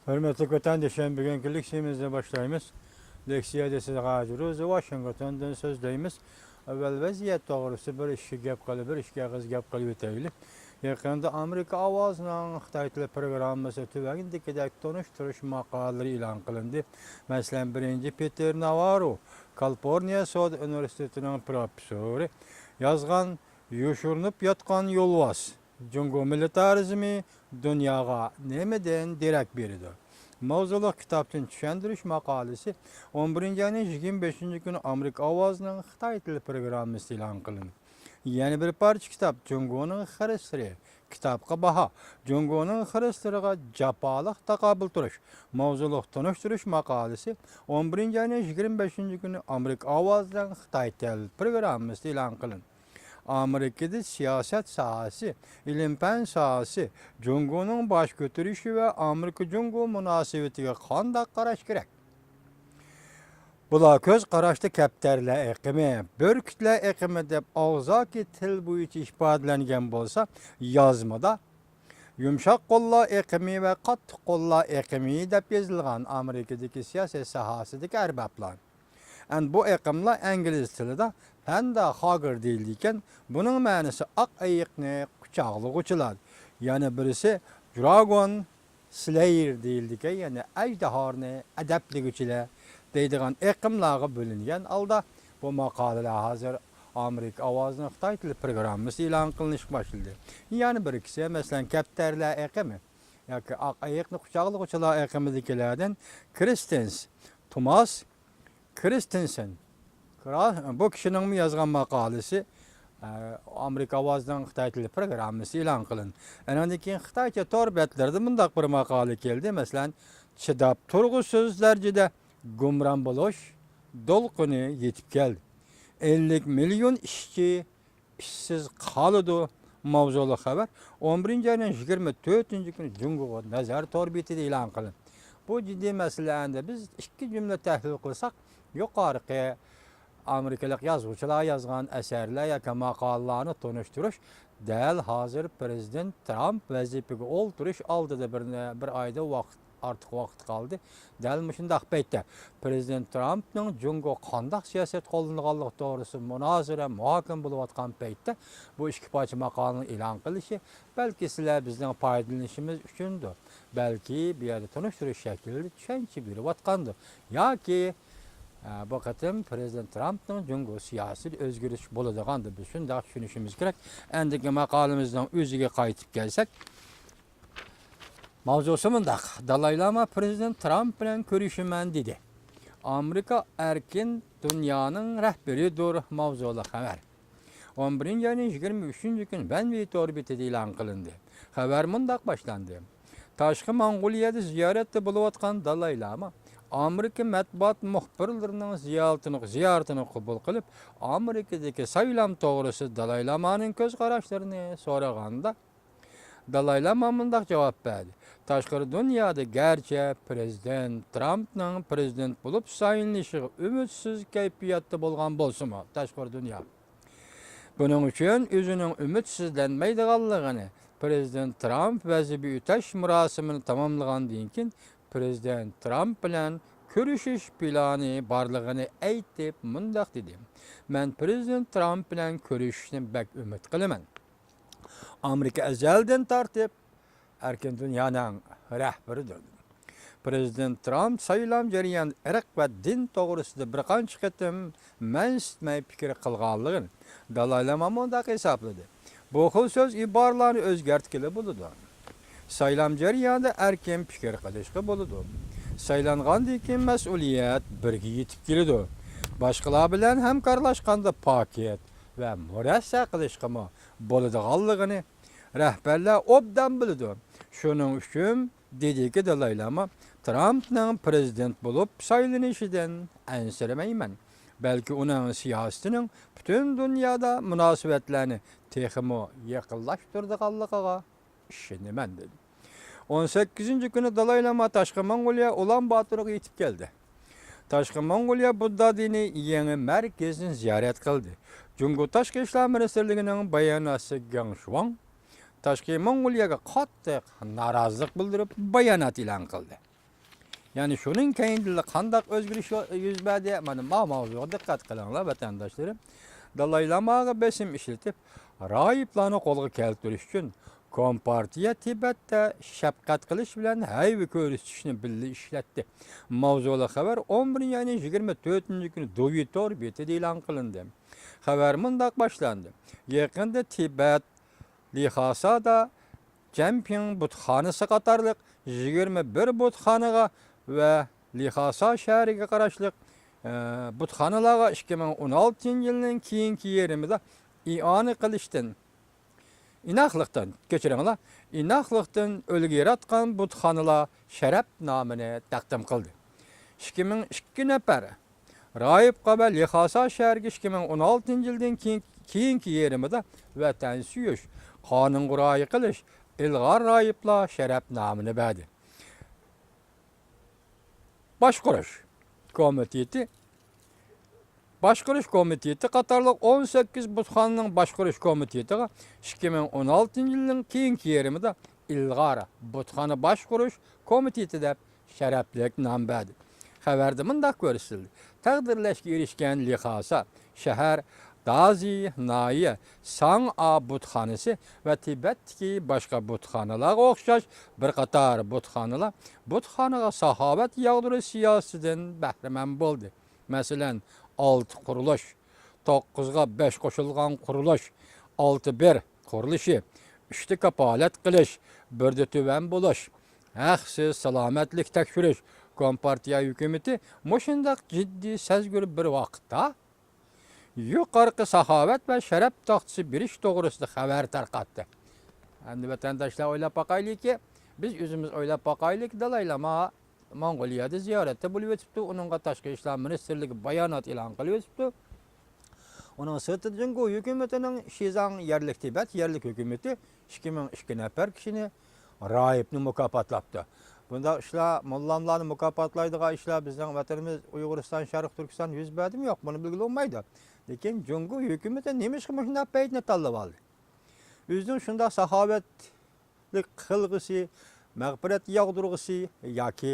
Hürmetli vatandaşlar, bugünkü leksiyamızla başlayımız. Leksiyada size gajuruz, Washington'dan sözleyimiz. Evvel vaziyet doğrusu bir işi gap kalı, bir işi ağız gap kalı öteyli. Yakında Amerika avazının Xitay tili programması tüvegindeki tanıştırış makaları ilan kılındı. Mesela birinci Peter Navarro, Kaliforniya Sod Üniversitesi'nin profesörü yazgan yuşurunup yatkan yolvas. Jungo militarizmi dünyaga nemeden direk beridir. Mavzuluk kitaptın düşendiriş makalesi 11. ayının 25. günü Amerika avazının Xitay tili programması ilan kılındı. Yeni bir parça kitap Jungo'nun Xristiri. Kitapka baha. Jungo'nun Xristiriga japalık takabül turuş. Mavzuluk tanıştırış makalesi 11. ayının 25. günü Amerika avazının Xitay tili programması ilan kılındı. Amerika'da siyaset sahası, ilim-fen sahası, Jungo'nun baş götürüşü ve Amerika-Jungo münasebetiga qanday qarash kerak? Bular ko'z qarashda kaptarlar iqimi, burkutlar iqimi deb og'zaki til bo'yicha ifodalangan bo'lsa, yozmada yumshoq qo'llar iqimi va qattiq qo'llar iqimi deb yozilgan Amerikadagi siyosiy sohasidagi arboblar. Bu iqimlar ingliz tilida panda hagir deyildikken, bunun ma'nosi oq ayiqni quchoqlag'uchilar. Yana birisi dragon slayer deyildikken, yani ajdaharni adaplig'uchilar deydigan iqimlarga bo'lingan alda bu maqolalar hozir Amerika ovozini Xitoy tili programmasi e'lon qilinish boshladi. Yani bir ikisi masalan kaptarlar iqimi yoki oq ayiqni quchoqlag'uchilar iqimidagilardan Thomas Christensen. Bu kişinin yazgan makalesi Amerika ovozdan Xitoy tili programmasi e'lon qilindi. Andan keyin Xitoycha tor betlarda mundaq bir maqola keldi. Masalan, chidab turg'usiz darajada gumron bo'lish dolqini yetib keldi. 50 milyon ishchi ishsiz qoldi. Mavzuli xabar 11 ayning 24 kuni Jungo'ga nazar tor betida e'lon qilindi. Bu jiddiy masalada biz ikki jumla tahlil qilsak, yuqorqi Amerikalik yazuvchilar yozgan asarlar yoki maqolalarni tanıştırış dal hozir prezident Trump vazifaga o'ltirish oldida bir oyda vaqt ortiq vaqt qoldi. Dal shundaq paytda prezident Trumpning Jungo qanday siyosat qo'llanganligi to'g'risida munozara muhokama bo'layotgan paytda bu ikki parcha maqolani e'lon qilishi balki sizlar bizning foydalanishimiz uchundir. Balki bu yerda tanishtirish shaklida tushuncha berayotgandir. Yoki bu qatim prezident Trumpning Jungo siyosiy o'zgarish bo'ladigandir. Biz shunday tushunishimiz kerak. Endigi maqolamizdan o'ziga qaytib kelsak, mavzusi mundaq. Dalay Lama prezident Trump bilan ko'rishiman dedi. Amerika erkin dunyoning rahbaridir mavzuli xabar. 11 ayning 23 kuni Banvit orbitida e'lon qilindi. Xabar mundaq boshlandi. Tashqi Mong'oliyada ziyoratda bo'layotgan Dalay Lama Amerika matbuot muxbirlarining ziyoratini qabul qilib, Amerikadagi saylam to'g'risida Dalay Lamaning ko'z qarashlarini so'raganda Dalay Lama mundaq javob berdi. Tashqi dunyoda garchi prezident Trumpning prezident bo'lib saylanishiga umidsiz kayfiyatda bo'lgan bo'lsa-mu, tashqi dunyo buning uchun o'zining umidsizlanmaydiganligini prezident Trump vazifa o'tash marosimini tamomlagandan keyin prezident Trump bilan ko'rishish plani borligini aytib mundaq dedi. Men prezident Trump bilan ko'rishishni bak umid qilaman. Amerika azaldan tortib erkin dunyoning rahbaridir. Prezident Trump saylam jarayonida irq va din to'g'risida bir qancha qatim mansitmay fikr qilganligini Dalay Lama mundaq hisobladi. Bu xil so'z iboralarni o'zgartirgili bo'ladi. Saylam jarayonida erkin fikr qilishga bo'ladi. Saylangandan keyin mas'uliyat birga yetib keladi. Boshqalar bilan hamkorlashganda paket va murassa qilishga bo'ladiganligini rahbarlar obdan biladi. Shuning uchun dediki Dalay Lama Trumpning prezident bo'lib saylanishidan ansiramayman. Balki uning siyosatining butun dunyoda munosabatlarni texmo yaqinlashtiradiganligiga ishonaman dedi. 18 kuni Dalay Lama Tashqi Mong'oliya Ulan-Batorga yetib keldi. Tashqi Mong'oliya Budda dini yangi markazini ziyorat qildi. Jungo Tashqi ishlar ministrligining bayonotchisi Gang Shuang Tashqi Mong'oliyaga qattiq norozilik bildirib bayonot e'lon qildi. Yani şunun keyindili kandak özgürlüş yüz berdi. Mana mavzuga dikkat kılыңlar vatandaşlarım. Dalai Lamaga besim işletip rahiplarni qo'lga keltirish uchun Kompartiya Tibetda shafqat qilish bilan hayvi ko'rsatishni birga ishlatdi. Mavzuli xabar 11-24 kuni Dovitor betida e'lon qilindi. Xabar mundaq boshlandi. Yaqinda Tibet Lhasada Camping butxonasi qatorliq 21 butxonaga va Lhasa shahriga qarashli butxonalarga 2016-yilning keyingi yerimida i'ona qilishdan inoqlikdan o'lga yaratgan butxonalar sharaf nomini taqdim qildi. 2002 nafar rohib qaba Lhasa shahriga 2016-yildan keyingi yerimida vatan suyish, qonunga rioya qilish ilg'or rohiblar sharaf nomini berdi. Başqurish komiteti qatorliq 18 butxonaning boshqarish komitetiga 2016-yilning keyingi yerimida ilg'or butxona boshqarish komiteti deb sharaflik nom berdi. Xabarda mundaq ko'rsatildi. Taqdirlashga erishgan Lhasa shahar Dazi, Naiya, Sang'a butxonasi va Tibetdagi boshqa butxonalarga o'xshash bir qator butxonalar butxonaga saxovat yog'dirish siyosatidan bahramand bo'ldi. Masalan, 6 qurilish, 9ga 5 qo'shilgan qurilish, 6-1 qurilishi, 3 kapolat qilish, 1 tuvan bo'lish, haqsiz salomatlik tekshirish. Kompartiya hukumati mushundaq jiddiy sezgir bir vaqtda yuqorqi saxovat va sharaf taxtisi berish to'g'risida xabar tarqatdi. Endi vatandaşlar o'ylab boqaylikki, biz o'zimiz o'ylab boqaylik, Dalai Lama Mong'oliyada ziyoratda bo'lib o'tibdi. Uningga tashqi ishlar ministrligi bayonot e'lon qilib o'tibdi. Uning sirtida Jungo hukumatining Shizang yerlik Tibet yerlik hukumati 2002 nafar kishini rohibni mukofotlabdi. Bunda ishlar mollamlarni mukofotlaydigan ishlar bizning vatanimiz Uyg'uriston, Sharq Turkiston yuz berdimi yo'q, buni bilgili olmaydi. Lekin Jungo hukumati nima ishga shunday paytni tanlab oldi? O'zining shunday saxovatlik qilg'isi, mag'firat yog'dirg'isi yoki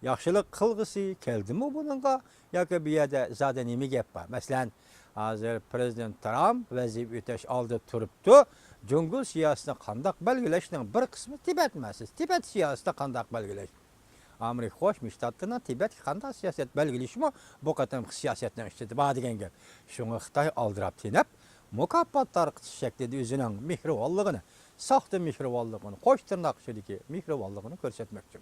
yaxshilik qilg'isi keldimi buningga yoki bu yerda zada nima gap bor? Masalan, hozir prezident Trump vazifa o'tash oldi turibdi. Jungo siyosatini qandaq belgilashning bir qismi Tibet masalasi. Tibet siyosatini qandaq belgilash? Amerika Qo'shma Shtatlarning Tibet qandaq siyosat belgilashmi? Bu qatam siyosatning ichida bor degan gap. Shunga Xitoy oldirab tenab mukofot tarqatish shaklida o'zining mehrivonligini, soxta mehrivonligini, qo'sh tirnoq ichidagi mehrivonligini ko'rsatmoqchi.